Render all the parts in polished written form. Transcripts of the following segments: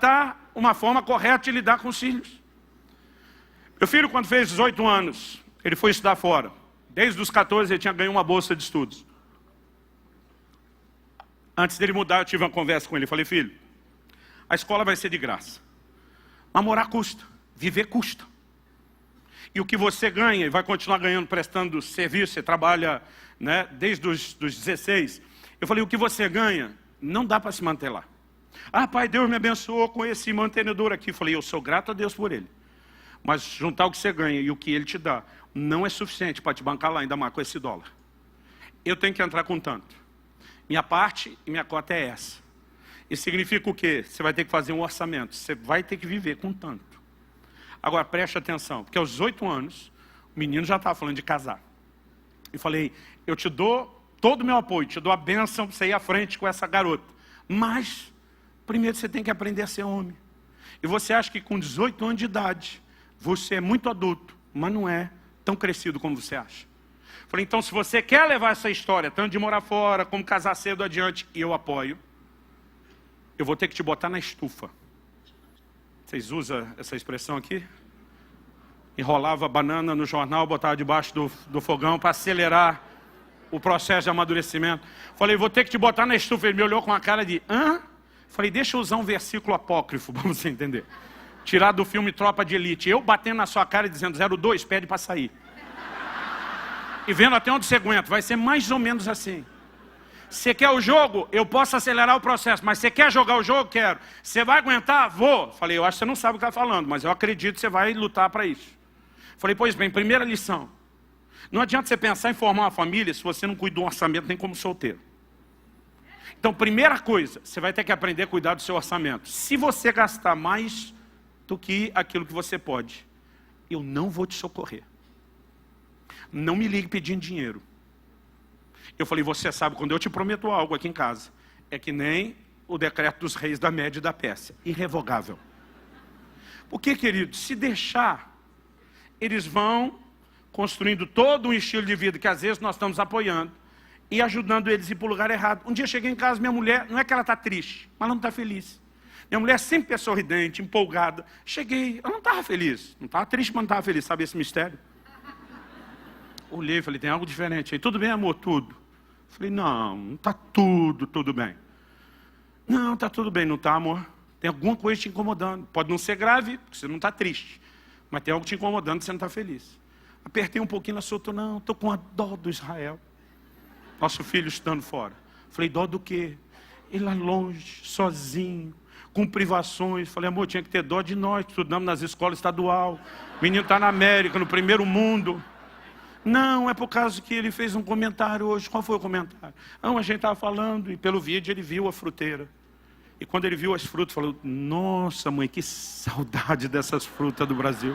tratar uma forma correta de lidar com os filhos. Meu filho, quando fez 18 anos, ele foi estudar fora. Desde os 14 ele tinha ganho uma bolsa de estudos. Antes dele mudar, eu tive uma conversa com ele. Eu falei, filho, a escola vai ser de graça. Mas morar custa, viver custa. E o que você ganha, e vai continuar ganhando, prestando serviço, você trabalha, né, desde os 16. Eu falei, o que você ganha, não dá para se manter lá. Ah, pai, Deus me abençoou com esse mantenedor aqui. Eu falei, eu sou grato a Deus por ele. Mas juntar o que você ganha e o que ele te dá, não é suficiente para te bancar lá, ainda mais com esse dólar. Eu tenho que entrar com tanto. Minha parte e minha cota é essa. Isso significa o quê? Você vai ter que fazer um orçamento. Você vai ter que viver com tanto. Agora, preste atenção, porque aos 18 anos, o menino já estava falando de casar. Eu falei, eu te dou todo o meu apoio, te dou a bênção para você ir à frente com essa garota. Mas, primeiro você tem que aprender a ser homem. E você acha que com 18 anos de idade, você é muito adulto, mas não é tão crescido como você acha. Falei, então se você quer levar essa história, tanto de morar fora, como casar cedo adiante, e eu apoio, eu vou ter que te botar na estufa. Vocês usam essa expressão aqui? Enrolava a banana no jornal, botava debaixo do fogão para acelerar o processo de amadurecimento. Falei, vou ter que te botar na estufa. Ele me olhou com a cara de, hã? Falei, deixa eu usar um versículo apócrifo para você entender. Tirar do filme Tropa de Elite. Eu batendo na sua cara e dizendo, 02, pede para sair. E vendo até onde você aguenta. Vai ser mais ou menos assim. Você quer o jogo? Eu posso acelerar o processo. Mas você quer jogar o jogo? Quero. Você vai aguentar? Vou. Falei, eu acho que você não sabe o que está falando, mas eu acredito que você vai lutar para isso. Falei, pois bem, primeira lição. Não adianta você pensar em formar uma família se você não cuida do orçamento nem como solteiro. Então, primeira coisa, você vai ter que aprender a cuidar do seu orçamento. Se você gastar mais do que aquilo que você pode, eu não vou te socorrer. Não me ligue pedindo dinheiro. Eu falei, você sabe, quando eu te prometo algo aqui em casa, é que nem o decreto dos reis da Média e da Pérsia, irrevogável. Porque, querido, se deixar, eles vão construindo todo um estilo de vida que às vezes nós estamos apoiando e ajudando eles a ir para o lugar errado. Um dia eu cheguei em casa, minha mulher, não é que ela está triste, mas ela não está feliz. Minha mulher sempre é sorridente, empolgada. Cheguei, ela não estava feliz. Não estava triste, mas não estava feliz. Sabe esse mistério? Olhei e falei, tem algo diferente aí. Tudo bem, amor? Tudo. Falei, não está tudo bem. Não, está tudo bem, não está, amor? Tem alguma coisa te incomodando. Pode não ser grave, porque você não está triste. Mas tem algo te incomodando que você não está feliz. Apertei um pouquinho, ela soltou, não, estou com a dó do Israel. Nosso filho estando fora. Falei, dó do quê? Ele lá longe, sozinho, com privações. Falei, amor, tinha que ter dó de nós, estudamos nas escolas estaduais. O menino está na América, no primeiro mundo. Não, é por causa que ele fez um comentário hoje. Qual foi o comentário? Não, a gente estava falando e pelo vídeo ele viu a fruteira. E quando ele viu as frutas, falou, nossa mãe, que saudade dessas frutas do Brasil.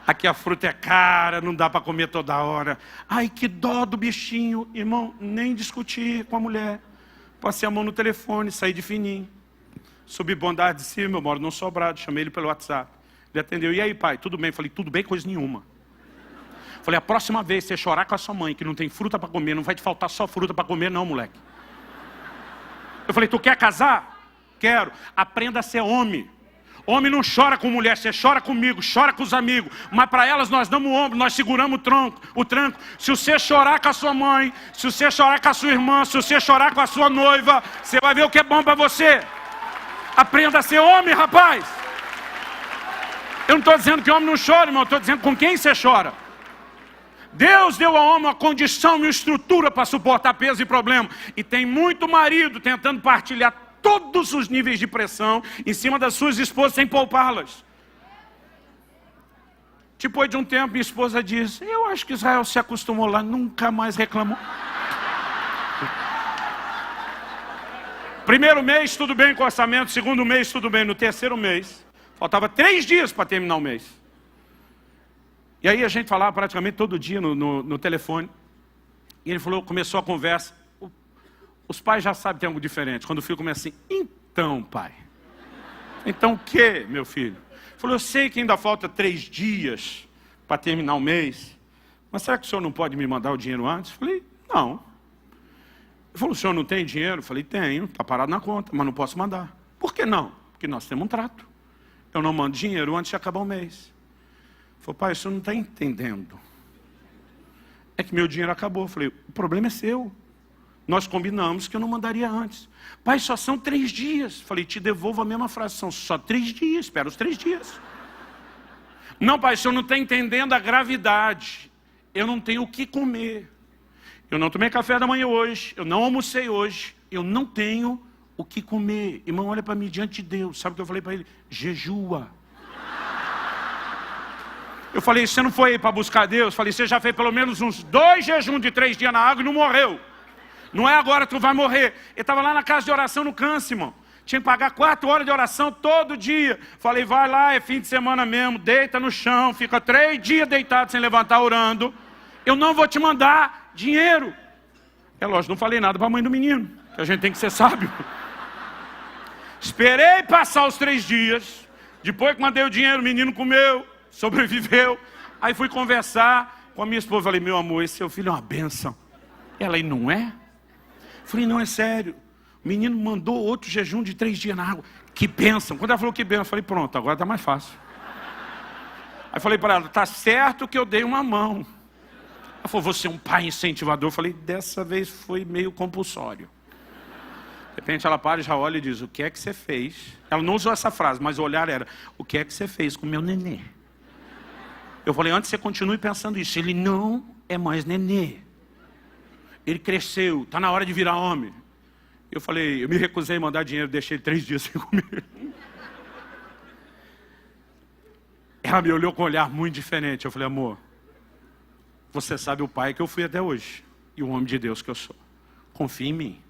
Aqui a fruta é cara, não dá para comer toda hora. Ai, que dó do bichinho. Irmão, nem discutir com a mulher. Passei a mão no telefone, saí de fininho. Subi bondade de cima, eu moro num sobrado, chamei ele pelo WhatsApp. Ele atendeu, e aí pai, tudo bem? Falei, tudo bem, coisa nenhuma. Falei, a próxima vez você chorar com a sua mãe, que não tem fruta para comer, não vai te faltar só fruta para comer não, moleque. Eu falei, tu quer casar? Quero. Aprenda a ser homem. Homem não chora com mulher, você chora comigo, chora com os amigos. Mas para elas nós damos o ombro, nós seguramos o tranco. Se você chorar com a sua mãe, se você chorar com a sua irmã, se você chorar com a sua noiva, você vai ver o que é bom para você. Aprenda a ser homem, rapaz. Eu não estou dizendo que homem não chora, irmão. Eu estou dizendo com quem você chora. Deus deu ao homem uma condição e uma estrutura para suportar peso e problema. E tem muito marido tentando partilhar todos os níveis de pressão em cima das suas esposas sem poupá-las. Depois de um tempo, minha esposa diz, eu acho que Israel se acostumou lá, nunca mais reclamou. Primeiro mês, tudo bem com o orçamento. Segundo mês, tudo bem. No terceiro mês, faltava 3 dias para terminar o mês. E aí a gente falava praticamente todo dia no telefone. E ele falou, começou a conversa. Os pais já sabem que tem algo diferente. Quando o filho começa assim, então pai. Então o que, meu filho? Ele falou, eu sei que ainda falta 3 dias para terminar o mês. Mas será que o senhor não pode me mandar o dinheiro antes? Eu falei, não. Ele falou, o senhor não tem dinheiro? Eu falei, tenho, está parado na conta, mas não posso mandar. Por que não? porque nós temos um trato. Eu não mando dinheiro antes de acabar o mês. Ele falou, pai, o senhor não está entendendo. É que meu dinheiro acabou. Eu falei, o problema é seu. Nós combinamos que eu não mandaria antes. Pai, só são 3 dias. Falei, te devolvo a mesma fração. Só 3 dias, espera os 3 dias. Não, pai, o senhor não está entendendo a gravidade. Eu não tenho o que comer. Eu não tomei café da manhã hoje. Eu não almocei hoje. Eu não tenho o que comer. Irmão, olha para mim diante de Deus. Sabe o que eu falei para ele? Jejua. Eu falei, você não foi aí para buscar Deus? Falei, você já fez pelo menos uns 2 jejuns de 3 dias na água e não morreu. Não é agora que tu vai morrer. Ele estava lá na casa de oração no câncer, irmão. Tinha que pagar 4 horas de oração todo dia. Falei, vai lá, é fim de semana mesmo, deita no chão, fica 3 dias deitado sem levantar orando. Eu não vou te mandar dinheiro. É lógico, não falei nada para a mãe do menino, que a gente tem que ser sábio. Esperei passar os 3 dias. Depois que mandei o dinheiro, o menino comeu, sobreviveu. Aí fui conversar com a minha esposa. Falei, meu amor, esse seu filho é uma bênção. Ela, e não é? Falei, não, é sério. O menino mandou outro jejum de 3 dias na água. Que bênção. Quando ela falou que bênção, eu falei, pronto, agora está mais fácil. Aí falei para ela, tá certo que eu dei uma mão. Ela falou, você é um pai incentivador. Eu falei, dessa vez foi meio compulsório. De repente ela para, já olha e diz, o que é que você fez? Ela não usou essa frase, mas o olhar era, o que é que você fez com o meu nenê? Eu falei, antes você continue pensando isso. Ele não é mais nenê. Ele cresceu, está na hora de virar homem. Eu falei, eu me recusei a mandar dinheiro, deixei ele 3 dias sem comer. Ela me olhou com um olhar muito diferente. Eu falei, amor, você sabe o pai que eu fui até hoje. E o homem de Deus que eu sou. Confia em mim.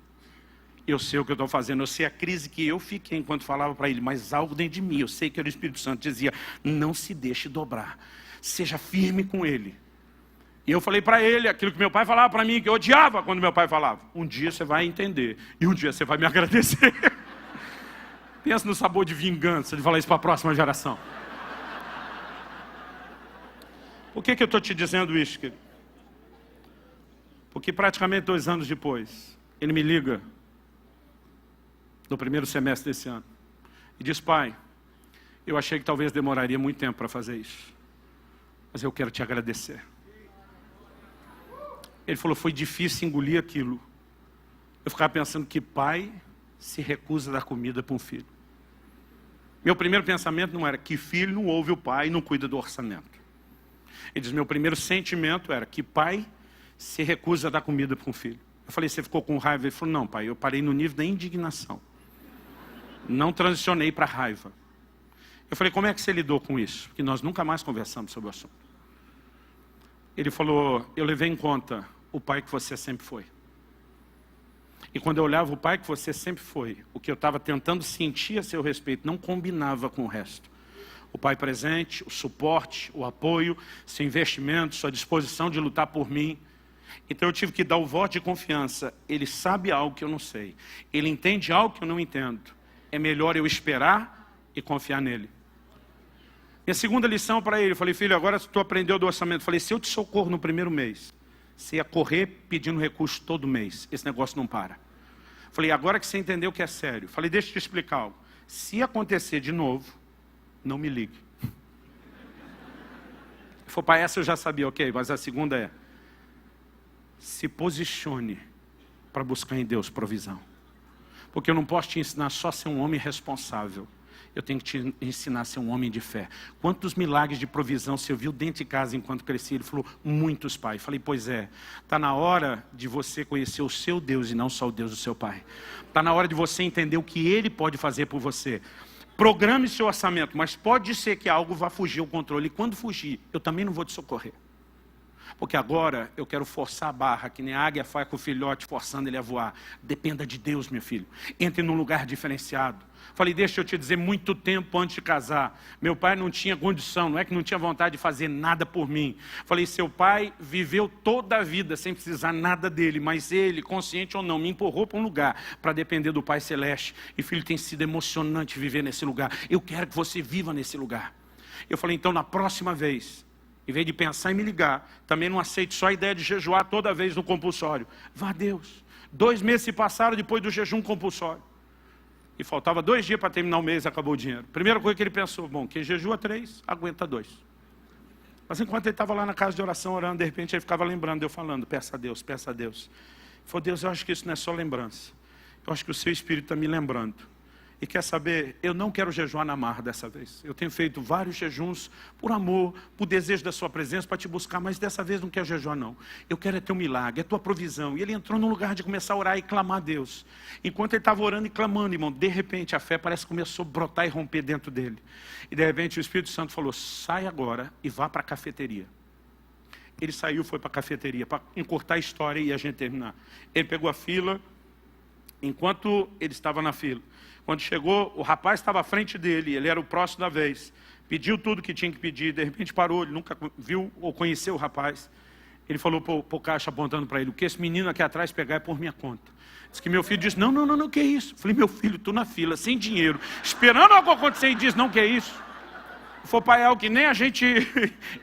Eu sei o que eu estou fazendo. Eu sei a crise que eu fiquei enquanto falava para ele. Mas algo dentro de mim, eu sei que era o Espírito Santo, dizia, não se deixe dobrar. Seja firme com ele. E eu falei para ele aquilo que meu pai falava para mim, que eu odiava quando meu pai falava. Um dia você vai entender. E um dia você vai me agradecer. Pensa no sabor de vingança, de falar isso para a próxima geração. Por que eu estou te dizendo isso, querido? Porque praticamente 2 anos depois, ele me liga, no primeiro semestre desse ano, e diz, pai, eu achei que talvez demoraria muito tempo para fazer isso, mas eu quero te agradecer. Ele falou, foi difícil engolir aquilo. Eu ficava pensando que pai se recusa a dar comida para um filho. Meu primeiro pensamento não era que filho não ouve o pai e não cuida do orçamento. Ele diz, meu primeiro sentimento era que pai se recusa a dar comida para um filho. Eu falei, você ficou com raiva? Ele falou, não pai, eu parei no nível da indignação. Não transicionei para raiva. Eu falei, como é que você lidou com isso? Porque nós nunca mais conversamos sobre o assunto. Ele falou, eu levei em conta o pai que você sempre foi. E quando eu olhava o pai que você sempre foi, o que eu estava tentando sentir a seu respeito não combinava com o resto. O pai presente, o suporte, o apoio, seu investimento, sua disposição de lutar por mim. Então eu tive que dar o voto de confiança. Ele sabe algo que eu não sei. Ele entende algo que eu não entendo. É melhor eu esperar e confiar nele. Minha segunda lição para ele, eu falei, filho, agora tu aprendeu do orçamento. Eu falei, se eu te socorro no primeiro mês, você ia correr pedindo recurso todo mês. Esse negócio não para. Eu falei, agora que você entendeu que é sério. Eu falei, deixa eu te explicar algo. Se acontecer de novo, não me ligue. Ele falou, pai, essa eu já sabia, ok, mas a segunda é, se posicione para buscar em Deus provisão. Porque eu não posso te ensinar só a ser um homem responsável. Eu tenho que te ensinar a ser um homem de fé. Quantos milagres de provisão você viu dentro de casa enquanto crescia? Ele falou, muitos, pai. Eu falei, pois é. Está na hora de você conhecer o seu Deus e não só o Deus do seu pai. Está na hora de você entender o que Ele pode fazer por você. Programe seu orçamento, mas pode ser que algo vá fugir ao controle. E quando fugir, eu também não vou te socorrer. Porque agora eu quero forçar a barra, que nem a águia faz com o filhote, forçando ele a voar. Dependa de Deus, meu filho. Entre num lugar diferenciado. Falei, deixa eu te dizer, muito tempo antes de casar, meu pai não tinha condição, não é que não tinha vontade de fazer nada por mim. Falei, seu pai viveu toda a vida sem precisar nada dele, mas ele, consciente ou não, me empurrou para um lugar para depender do Pai Celeste. E filho, tem sido emocionante viver nesse lugar. Eu quero que você viva nesse lugar. Eu falei, então na próxima vez, em vez de pensar em me ligar, também não aceite só a ideia de jejuar toda vez no compulsório. Vá a Deus. 2 meses se passaram depois do jejum compulsório. E faltava 2 dias para terminar o mês e acabou o dinheiro. Primeira coisa que ele pensou, bom, quem jejua 3, aguenta 2. Mas enquanto ele estava lá na casa de oração orando, de repente ele ficava lembrando, eu falando, peça a Deus, peça a Deus. Ele falou, Deus, eu acho que isso não é só lembrança. Eu acho que o seu Espírito está me lembrando. E quer saber, eu não quero jejuar na marra dessa vez. Eu tenho feito vários jejuns por amor, por desejo da sua presença, para te buscar, mas dessa vez não quero jejuar não. Eu quero é teu milagre, é tua provisão. E ele entrou num lugar de começar a orar e clamar a Deus. Enquanto ele estava orando e clamando, irmão, de repente a fé parece que começou a brotar e romper dentro dele. E de repente o Espírito Santo falou, sai agora e vá para a cafeteria. Ele saiu, foi para a cafeteria, para encurtar a história e a gente terminar. Ele pegou a fila, enquanto ele estava na fila. Quando chegou, o rapaz estava à frente dele, ele era o próximo da vez. Pediu tudo que tinha que pedir, de repente parou, ele nunca viu ou conheceu o rapaz. Ele falou para o caixa apontando para ele, o que esse menino aqui atrás pegar é por minha conta. Diz que meu filho disse, não, que é isso? Eu falei, meu filho, tu na fila, sem dinheiro, esperando algo acontecer e diz, não, que é isso? Ele falou, pai, é algo que nem a gente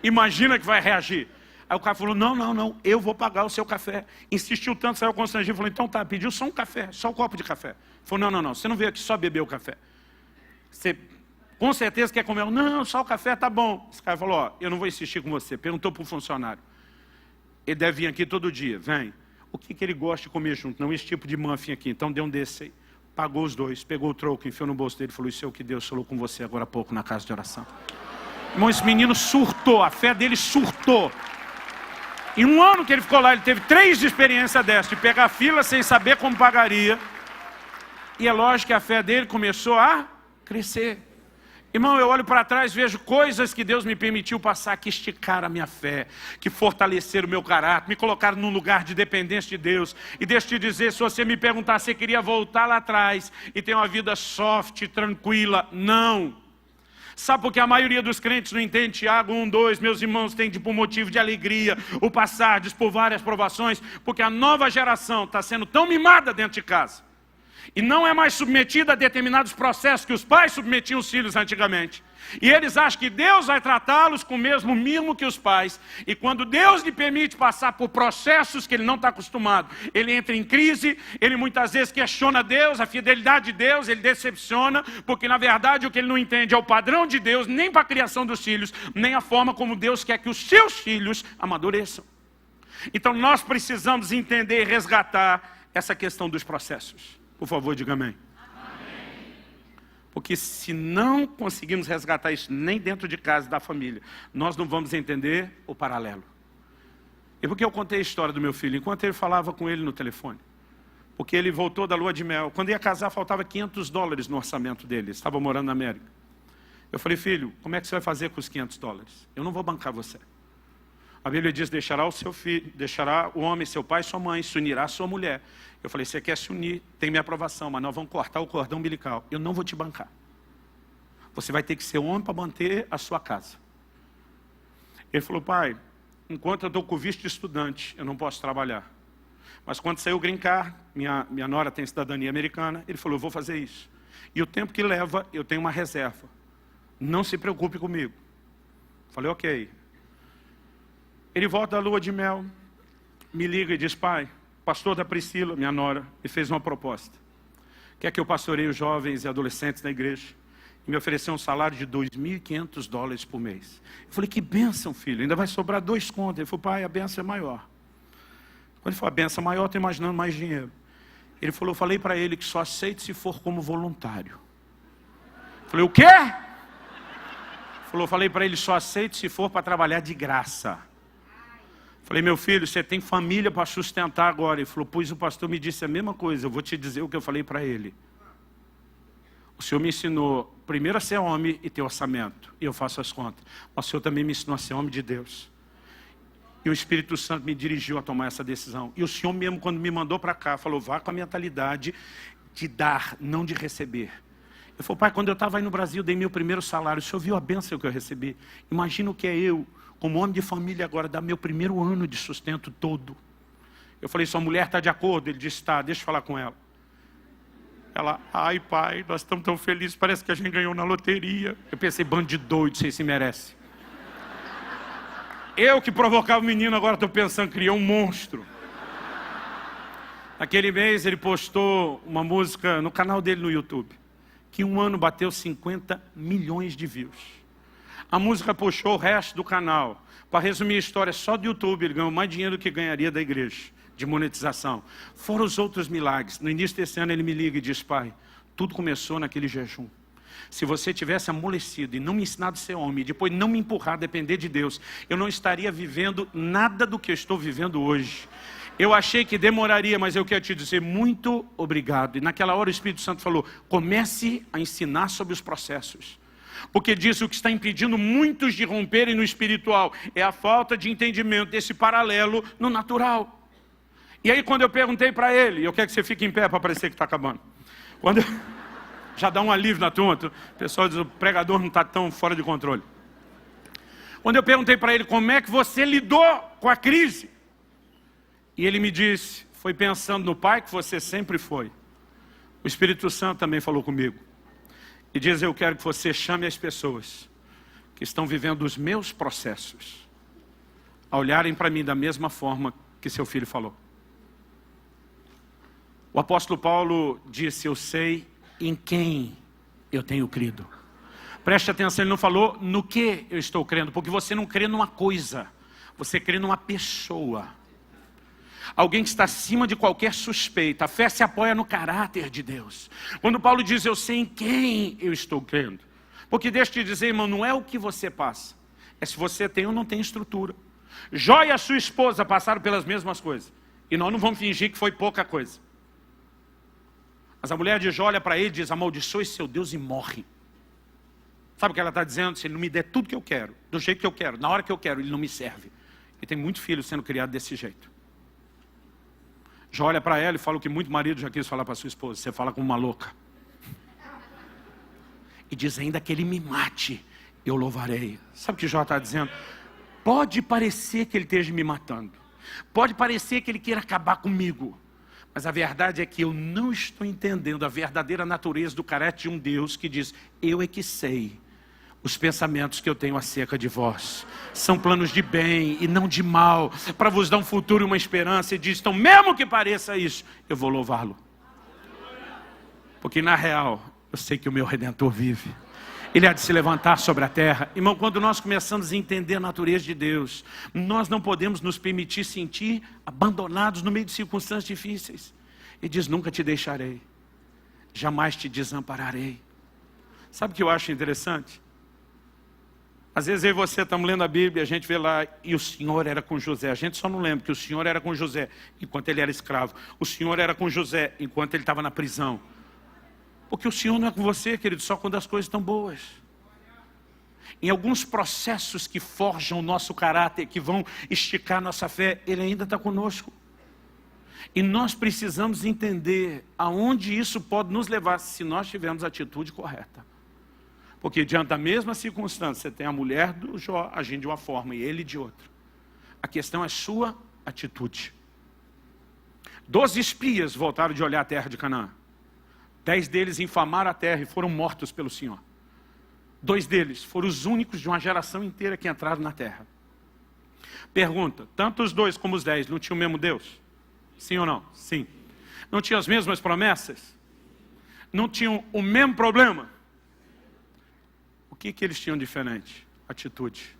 imagina que vai reagir. Aí o cara falou, não, eu vou pagar o seu café. Insistiu tanto, saiu constrangido, falou, então tá, pediu só um café, só um copo de café. Ele falou, não, você não veio aqui só beber o café. Você com certeza quer comer? Não, só o café tá bom. Esse cara falou, ó, eu não vou insistir com você. Perguntou para o funcionário. Ele deve vir aqui todo dia, vem. O que ele gosta de comer junto? Não, esse tipo de muffin aqui, então deu um desse aí. Pagou os 2, pegou o troco, enfiou no bolso dele e falou, isso é o que Deus falou com você agora há pouco na casa de oração. Irmão, esse menino surtou, a fé dele surtou. Em 1 ano que ele ficou lá, ele teve 3 experiências dessas, de pegar fila sem saber como pagaria. E é lógico que a fé dele começou a crescer. Irmão, eu olho para trás, vejo coisas que Deus me permitiu passar, que esticaram a minha fé, que fortaleceram o meu caráter, me colocaram num lugar de dependência de Deus. E deixa eu te dizer, se você me perguntar se você queria voltar lá atrás e ter uma vida soft, tranquila, não. Sabe por que a maioria dos crentes não entende Tiago 1:2, meus irmãos, tem por motivo de alegria o passardes por várias provações, porque a nova geração está sendo tão mimada dentro de casa, e não é mais submetida a determinados processos que os pais submetiam os filhos antigamente. E eles acham que Deus vai tratá-los com o mesmo mimo que os pais. E quando Deus lhe permite passar por processos que ele não está acostumado, ele entra em crise, ele muitas vezes questiona Deus, a fidelidade de Deus, ele decepciona, porque na verdade o que ele não entende é o padrão de Deus, nem para a criação dos filhos, nem a forma como Deus quer que os seus filhos amadureçam. Então nós precisamos entender e resgatar essa questão dos processos. Por favor, diga amém. Porque se não conseguirmos resgatar isso nem dentro de casa, da família, nós não vamos entender o paralelo. E por que eu contei a história do meu filho? Enquanto ele falava com ele no telefone. Porque ele voltou da lua de mel. Quando ia casar, faltava $500 no orçamento dele. Ele estava morando na América. Eu falei, filho, como é que você vai fazer com os $500? Eu não vou bancar você. A Bíblia diz, deixará o seu filho, deixará o homem, seu pai e sua mãe, se unirá à sua mulher. Eu falei, você quer se unir, tem minha aprovação, mas nós vamos cortar o cordão umbilical. Eu não vou te bancar. Você vai ter que ser homem para manter a sua casa. Ele falou, pai, enquanto eu estou com visto de estudante, eu não posso trabalhar. Mas quando sair o green card, minha nora tem cidadania americana, ele falou, eu vou fazer isso. E o tempo que leva, eu tenho uma reserva. Não se preocupe comigo. Falei, ok. Ele volta da lua de mel, me liga e diz, pai, pastor da Priscila, minha nora, me fez uma proposta. Quer que eu pastoreie os jovens e adolescentes da igreja? E me ofereceu um salário de $2.500 por mês. Eu falei, que bênção, filho, ainda vai sobrar 2 contos. Ele falou, pai, a bênção é maior. Quando ele falou, a bênção é maior, eu estou imaginando mais dinheiro. Ele falou, eu falei para ele que só aceite se for como voluntário. Eu falei, o quê? Ele falou, eu falei para ele, só aceite se for para trabalhar de graça. Falei, meu filho, você tem família para sustentar agora. Ele falou, pois o pastor me disse a mesma coisa, eu vou te dizer o que eu falei para ele. O Senhor me ensinou, primeiro a ser homem e ter orçamento, e eu faço as contas. Mas o Senhor também me ensinou a ser homem de Deus. E o Espírito Santo me dirigiu a tomar essa decisão. E o Senhor mesmo, quando me mandou para cá, falou, vá com a mentalidade de dar, não de receber. Eu falei, pai, quando eu estava aí no Brasil, dei meu primeiro salário, o Senhor viu a bênção que eu recebi. Imagina o que é eu, como homem de família agora, dar meu primeiro ano de sustento todo. Eu falei, sua mulher está de acordo? Ele disse, tá, deixa eu falar com ela. Ela, ai pai, nós estamos tão felizes, parece que a gente ganhou na loteria. Eu pensei, bando de doido, vocês se merecem. Eu que provocava o menino, agora estou pensando, criou um monstro. Naquele mês ele postou uma música no canal dele no YouTube. que em um ano bateu 50 milhões de views. A música puxou o resto do canal. Para resumir a história, só do YouTube ele ganhou mais dinheiro do que ganharia da igreja, de monetização. Fora os outros milagres. No início desse ano ele me liga e diz: pai, tudo começou naquele jejum. Se você tivesse amolecido e não me ensinado a ser homem, e depois não me empurrar a depender de Deus, eu não estaria vivendo nada do que eu estou vivendo hoje. Eu achei que demoraria, mas eu quero te dizer muito obrigado. E naquela hora o Espírito Santo falou: comece a ensinar sobre os processos. Porque diz o que está impedindo muitos de romperem no espiritual é a falta de entendimento desse paralelo no natural. E aí quando eu perguntei para ele, eu quero que você fique em pé para parecer que está acabando. Já dá um alívio na turma, o pessoal diz: o pregador não está tão fora de controle. Quando eu perguntei para ele como é que você lidou com a crise, e ele me disse: foi pensando no pai que você sempre foi. O Espírito Santo também falou comigo. E diz: eu quero que você chame as pessoas que estão vivendo os meus processos a olharem para mim da mesma forma que seu filho falou. O apóstolo Paulo disse: eu sei em quem eu tenho crido. Preste atenção, ele não falou no que eu estou crendo, porque você não crê numa coisa, você crê numa pessoa. Alguém que está acima de qualquer suspeita. A fé se apoia no caráter de Deus. Quando Paulo diz: eu sei em quem eu estou crendo. Porque deixa eu te dizer, irmão, não é o que você passa, é se você tem ou não tem estrutura. Jó e a sua esposa passaram pelas mesmas coisas, e nós não vamos fingir que foi pouca coisa. Mas a mulher de Jó olha para ele e diz: amaldiçoe seu Deus e morre. Sabe o que ela está dizendo? Se ele não me der tudo que eu quero, do jeito que eu quero, na hora que eu quero, ele não me serve. E tem muitos filhos sendo criados desse jeito. Jó olha para ela e fala o que muito marido já quis falar para sua esposa: você fala como uma louca. E diz: ainda que ele me mate, eu louvarei. Sabe o que Jó está dizendo? Pode parecer que ele esteja me matando, pode parecer que ele queira acabar comigo, mas a verdade é que eu não estou entendendo a verdadeira natureza do caráter de um Deus que diz: eu é que sei os pensamentos que eu tenho acerca de vós. São planos de bem e não de mal, para vos dar um futuro e uma esperança. E diz: então mesmo que pareça isso, eu vou louvá-lo. Porque na real, eu sei que o meu Redentor vive. Ele há de se levantar sobre a terra. Irmão, quando nós começamos a entender a natureza de Deus, nós não podemos nos permitir sentir abandonados no meio de circunstâncias difíceis. Ele diz: nunca te deixarei, jamais te desampararei. Sabe o que eu acho interessante? Às vezes eu e você estamos lendo a Bíblia, a gente vê lá: e o Senhor era com José. A gente só não lembra que o Senhor era com José enquanto ele era escravo. O Senhor era com José enquanto ele estava na prisão. Porque o Senhor não é com você, querido, só quando as coisas estão boas. Em alguns processos que forjam o nosso caráter, que vão esticar nossa fé, Ele ainda está conosco. E nós precisamos entender aonde isso pode nos levar, se nós tivermos a atitude correta. Porque diante da mesma circunstância, você tem a mulher do Jó agindo de uma forma e ele de outra. A questão é sua atitude. 12 espias voltaram de olhar a terra de Canaã. 10 deles infamaram a terra e foram mortos pelo Senhor. 2 deles foram os únicos de uma geração inteira que entraram na terra. Pergunta: tanto os 2 como os 10 não tinham o mesmo Deus? Sim ou não? Sim. Não tinham as mesmas promessas? Não tinham o mesmo problema? O que eles tinham diferente? Atitude.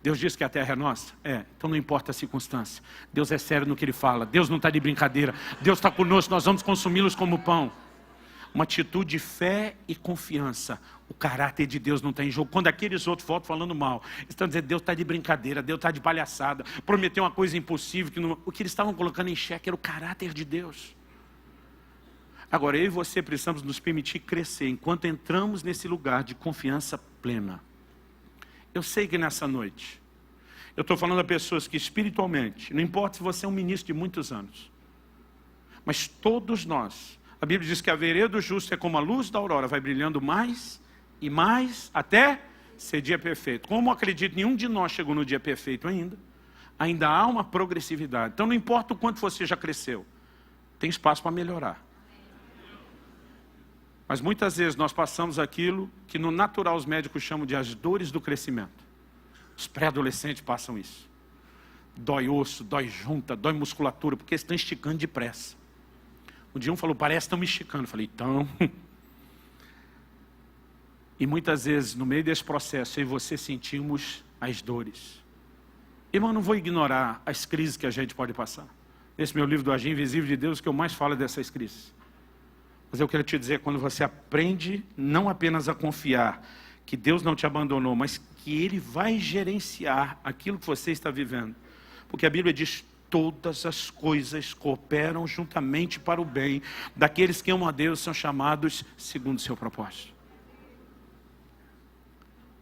Deus diz que a terra é nossa? É, então não importa a circunstância. Deus é sério no que Ele fala. Deus não está de brincadeira. Deus está conosco, nós vamos consumi-los como pão. Uma atitude de fé e confiança. O caráter de Deus não está em jogo. Quando aqueles outros voltam falando mal, estão dizendo: Deus está de brincadeira, Deus está de palhaçada, prometeu uma coisa impossível. Que não... O que eles estavam colocando em xeque era o caráter de Deus. Agora, eu e você precisamos nos permitir crescer enquanto entramos nesse lugar de confiança plena. Eu sei que nessa noite, eu estou falando a pessoas que espiritualmente, não importa se você é um ministro de muitos anos, mas todos nós, a Bíblia diz que a vereda do justo é como a luz da aurora, vai brilhando mais e mais até ser dia perfeito. Como acredito, nenhum de nós chegou no dia perfeito ainda há uma progressividade. Então não importa o quanto você já cresceu, tem espaço para melhorar. Mas muitas vezes nós passamos aquilo que no natural os médicos chamam de as dores do crescimento. Os pré-adolescentes passam isso. Dói osso, dói junta, dói musculatura, porque eles estão esticando depressa. Um dia um falou, parece tão mexicano. Eu falei, então... E muitas vezes, no meio desse processo, eu e você sentimos as dores. Irmão, não vou ignorar as crises que a gente pode passar. Nesse meu livro do Agir Invisível de Deus, o que eu mais falo é dessas crises. Mas eu quero te dizer, quando você aprende não apenas a confiar que Deus não te abandonou, mas que Ele vai gerenciar aquilo que você está vivendo. Porque a Bíblia diz, todas as coisas cooperam juntamente para o bem daqueles que amam a Deus, são chamados segundo o seu propósito.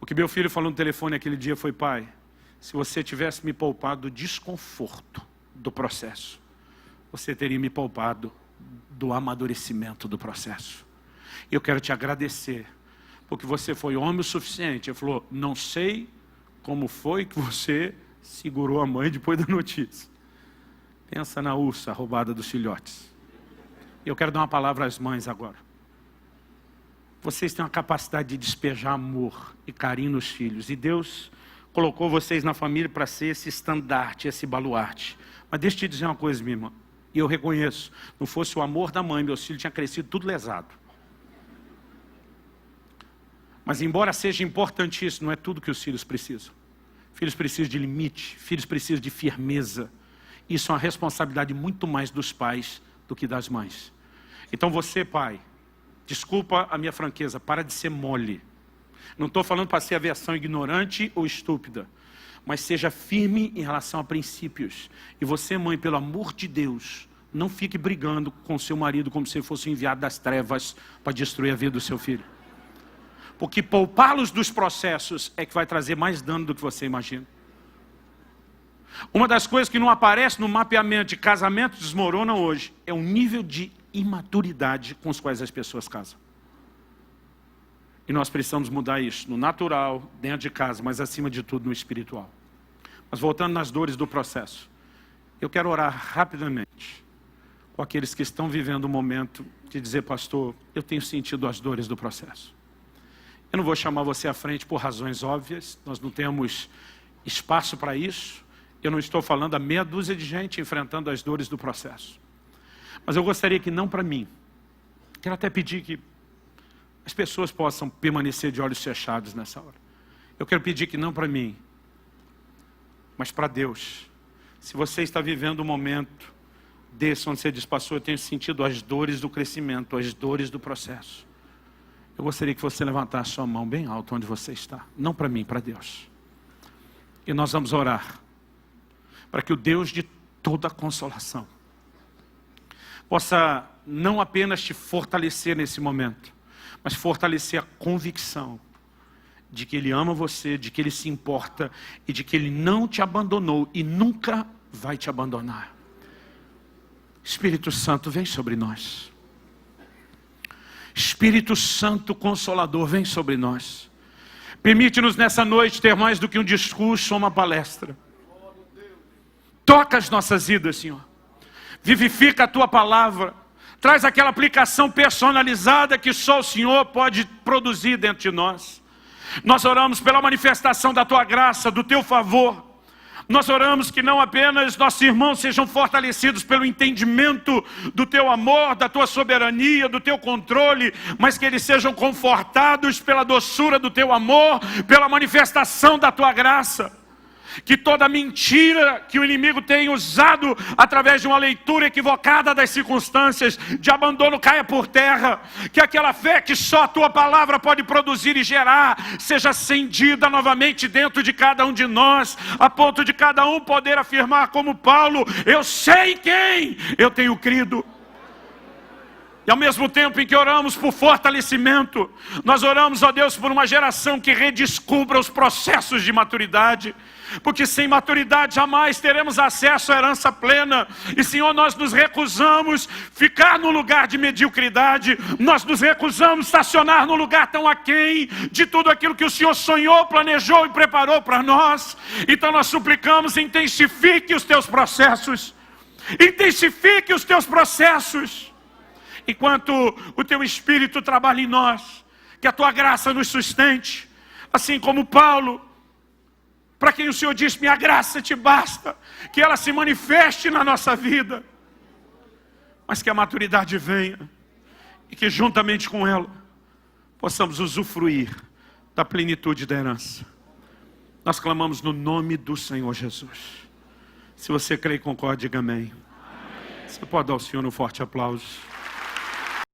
O que meu filho falou no telefone aquele dia foi, pai, se você tivesse me poupado do desconforto do processo, você teria me poupado do amadurecimento do processo. Eu quero te agradecer, porque você foi homem o suficiente. Ele falou, não sei como foi que você segurou a mãe depois da notícia. Pensa na ursa roubada dos filhotes. Eu quero dar uma palavra às mães agora. Vocês têm uma capacidade de despejar amor e carinho nos filhos. E Deus colocou vocês na família para ser esse estandarte, esse baluarte. Mas deixa eu te dizer uma coisa, minha irmã. E eu reconheço, não fosse o amor da mãe, meus filhos tinham crescido tudo lesado. Mas embora seja importantíssimo, não é tudo que os filhos precisam. Filhos precisam de limite, filhos precisam de firmeza. Isso é uma responsabilidade muito mais dos pais do que das mães. Então você, pai, desculpa a minha franqueza, para de ser mole. Não estou falando para ser a versão ignorante ou estúpida, mas seja firme em relação a princípios. E você, mãe, pelo amor de Deus, não fique brigando com seu marido como se fosse enviado das trevas para destruir a vida do seu filho. Porque poupá-los dos processos é que vai trazer mais dano do que você imagina. Uma das coisas que não aparece no mapeamento de casamento desmorona hoje é o nível de imaturidade com os quais as pessoas casam. E nós precisamos mudar isso no natural, dentro de casa, mas acima de tudo no espiritual. Mas voltando nas dores do processo, eu quero orar rapidamente com aqueles que estão vivendo o momento de dizer, pastor, eu tenho sentido as dores do processo. Eu não vou chamar você à frente por razões óbvias, nós não temos espaço para isso. Eu não estou falando a meia dúzia de gente enfrentando as dores do processo. Mas eu gostaria que não para mim. Quero até pedir que as pessoas possam permanecer de olhos fechados nessa hora. Eu quero pedir que não para mim, mas para Deus. Se você está vivendo um momento desse onde você diz, pastor, eu tenho sentido as dores do crescimento, as dores do processo. Eu gostaria que você levantasse a sua mão bem alto onde você está. Não para mim, para Deus. E nós vamos orar para que o Deus de toda consolação possa não apenas te fortalecer nesse momento, mas fortalecer a convicção de que Ele ama você, de que Ele se importa e de que Ele não te abandonou e nunca vai te abandonar. Espírito Santo, vem sobre nós. Espírito Santo Consolador, vem sobre nós. Permite-nos nessa noite ter mais do que um discurso ou uma palestra. Toca as nossas vidas, Senhor. Vivifica a Tua palavra. Traz aquela aplicação personalizada que só o Senhor pode produzir dentro de nós. Nós oramos pela manifestação da Tua graça, do Teu favor. Nós oramos que não apenas nossos irmãos sejam fortalecidos pelo entendimento do Teu amor, da Tua soberania, do Teu controle, mas que eles sejam confortados pela doçura do Teu amor, pela manifestação da Tua graça. Que toda mentira que o inimigo tem usado através de uma leitura equivocada das circunstâncias de abandono caia por terra. Que aquela fé que só a Tua palavra pode produzir e gerar seja acendida novamente dentro de cada um de nós, a ponto de cada um poder afirmar como Paulo, eu sei quem eu tenho crido. E ao mesmo tempo em que oramos por fortalecimento, nós oramos, ó Deus, por uma geração que redescubra os processos de maturidade. Porque sem maturidade jamais teremos acesso à herança plena. E Senhor, nós nos recusamos ficar no lugar de mediocridade. Nós nos recusamos estacionar no lugar tão aquém de tudo aquilo que o Senhor sonhou, planejou e preparou para nós. Então nós suplicamos, intensifique os Teus processos. Intensifique os Teus processos. Enquanto o Teu Espírito trabalha em nós, que a Tua graça nos sustente. Assim como Paulo, para quem o Senhor diz, minha graça te basta, que ela se manifeste na nossa vida. mas que a maturidade venha e que juntamente com ela possamos usufruir da plenitude da herança. Nós clamamos no nome do Senhor Jesus. Se você crê e concorda, diga amém. Você pode dar ao Senhor um forte aplauso.